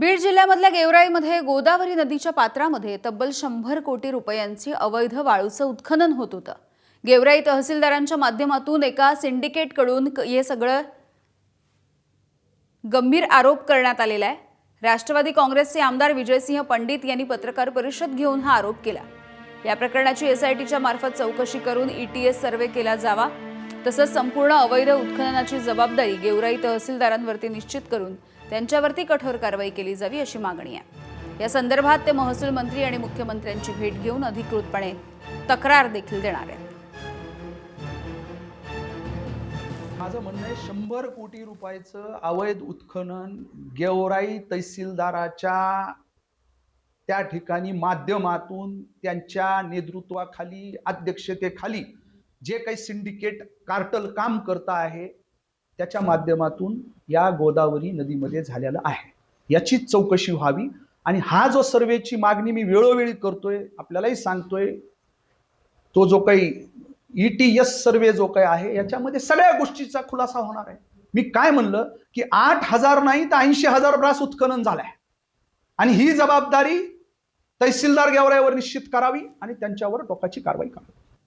बीड जिल्ह्यामधल्या गेवराईमध्ये गोदावरी नदीच्या पात्रामध्ये तब्बल 100 कोटी रुपयांची अवैध वाळूचं उत्खनन होत होतं। गेवराई तहसीलदारांच्या माध्यमातून एका सिंडिकेटकडून हे सगळं गंभीर आरोप करण्यात आलेला आहे। राष्ट्रवादी काँग्रेसचे आमदार विजयसिंह पंडित यांनी पत्रकार परिषद घेऊन हा आरोप केला। या प्रकरणाची एसआयटीच्या मार्फत चौकशी करून ईटीएस सर्वे केला जावा, तसंच संपूर्ण अवैध उत्खननाची जबाबदारी गेवराई तहसीलदारांवरती निश्चित करून त्यांच्यावरती कठोर कारवाई केली जावी अशी मागणी आहे। या संदर्भात ते महसूल मंत्री आणि मुख्यमंत्र्यांची भेट घेऊन अधिकृतपणे तक्रार देखील देणार आहेत। माझं म्हणणं आहे 100 कोटी रुपयाचं अवैध उत्खनन गेवराई तहसीलदाराच्या त्या ठिकाणी माध्यमातून त्यांच्या नेतृत्वाखाली अध्यक्षतेखाली जे काही सिंडिकेट कार्टल काम करत आहे त्याच्या माध्यमातून या गोदावरी नदीमध्ये झालेलं आहे। याची चौकशी व्हावी आणि हा जो सर्वेची मागणी मी वेळोवेळी करतोय, आपल्यालाही सांगतोय, तो जो काही ईटीएस सर्वे जो काही आहे याच्यामध्ये सगळ्या गोष्टीचा खुलासा होणार आहे। मी काय म्हणलं की 8,000 नाही तर 80,000 ब्रास उत्खनन झालंय आणि ही जबाबदारी तहसीलदार गेवराईवर निश्चित करावी आणि त्यांच्यावर टोकाची कारवाई करावी।